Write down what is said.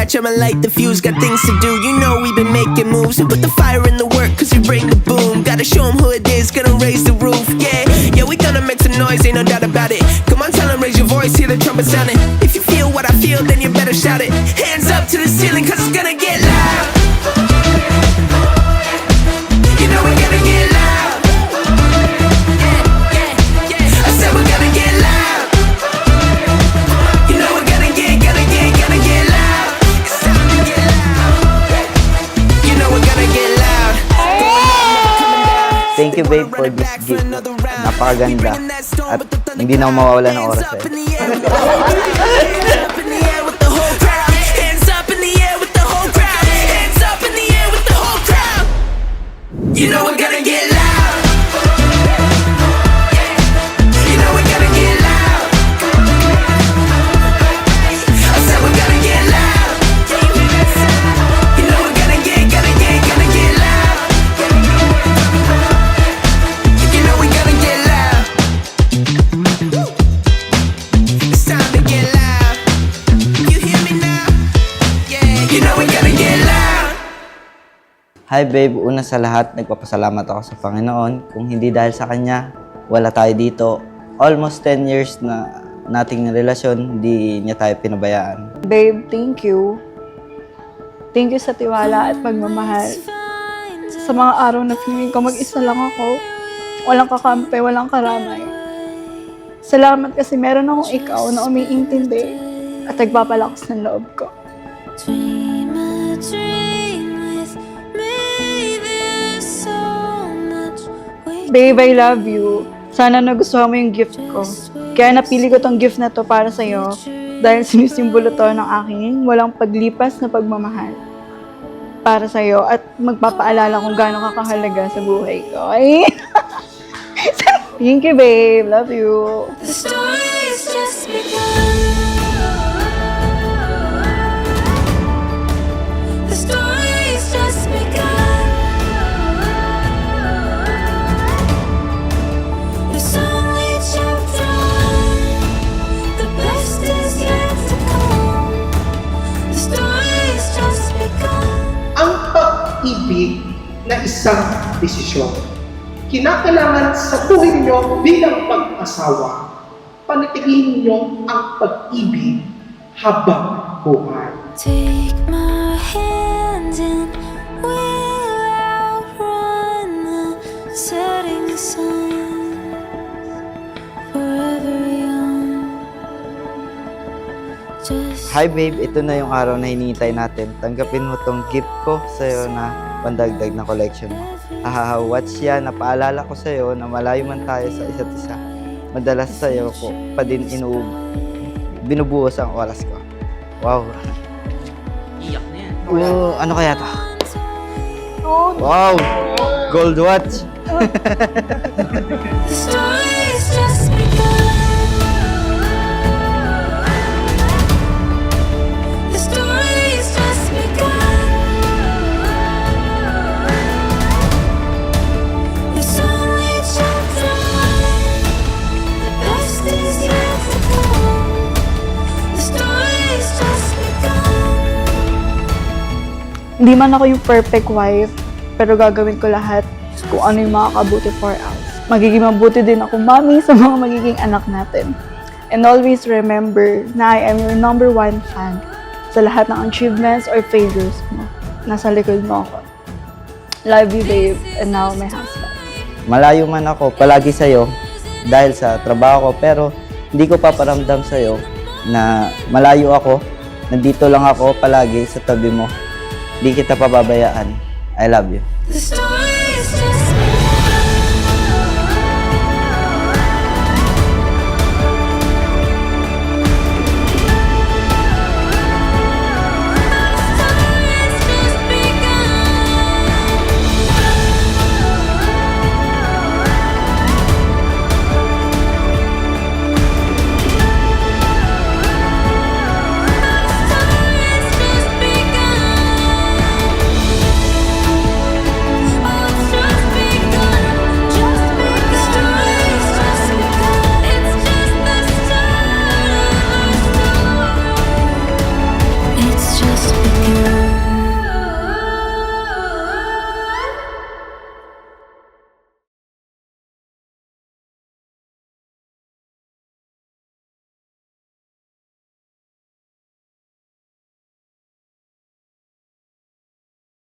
match, I'ma light the fuse. Got things to do, you know we've been making moves. We put the fire in the work, cause we bring the boom. Gotta show them who it is, gonna raise the roof. Yeah, we gonna make some noise, ain't no doubt about it. Come on, tell them, raise your voice, hear the trumpet sounding. If you feel what I feel, then you better shout it. Hands up to the ceiling, cause it's gonna get loud. You know we're gonna get loud. I said we're gonna get loud. You know we're gonna get loud. It's time to get loud. You know we're gonna get loud. Thank you, babe, for this gift. Napakaganda. At hindi na ako mawawala ng oras eh. You know we're gonna get loud. You know we're gonna get loud. I said we're gonna get loud. You know we're gonna get loud. You know we're gonna get loud. It's time to get loud. You hear me now? Yeah. You know we're gonna get loud. Hi babe, una sa lahat, nagpapasalamat ako sa Panginoon. Kung hindi dahil sa Kanya, wala tayo dito. Almost 10 years na nating relasyon, hindi niya tayo pinabayaan. Babe, thank you. Thank you sa tiwala at pagmamahal. Sa mga araw na feeling ko mag-isa lang ako, walang kakampi, walang karamay. Salamat kasi meron akong ikaw na umiintindi at nagpapalakas ng loob ko. Dream a dream with me, there's so much we Babe, I love you. Sana nagustuhan mo yung gift ko. Kaya napili ko tong gift na to para sa'yo dahil sinisimbolo to ng aking walang paglipas na pagmamahal para sa'yo at magpapaalala kung gaano ka kahalaga sa buhay ko. Ay! Thank you, babe. Love you. The story's just begun. The story's just begun. It's only chapter one. The best is yet to come. The story's just begun. Ang pag-ibig na isang desisyon. Kinakailangan sa buhay ninyo bilang pag-asawa, panatilihin ninyo ang pag-ibig habang buhay. Take my hand and we'll outrun the setting sun. Forever young. Just Hi babe, ito na yung araw na hinihintay natin. Tanggapin mo tong gift ko sa'yo na pandagdag na collection mo. Watch yan, napaalala ko sa'yo na malayo man tayo sa isa't isa. Madalas sa'yo ko pa din binubuhos ang oras ko. Wow. Iyak na yan. Oh, ano kaya to? Oh, Wow! Gold watch! the story's just begun. The story's just begun. It's only chapter one. The best is yet to come. The story's just begun. hindi man ako yung perfect wife, pero gagawin ko lahat kung ano yung makakabuti for us. Magiging mabuti din ako, mami, sa mga magiging anak natin. And always remember na I am your #1 fan sa lahat ng achievements or failures mo. Nasa likod mo ako. Love you, babe. And now, my husband. Malayo man ako palagi sa'yo dahil sa trabaho ko, pero hindi ko paparamdam sa'yo na malayo ako. Nandito lang ako palagi sa tabi mo. Hindi kita pababayaan. I love you. The story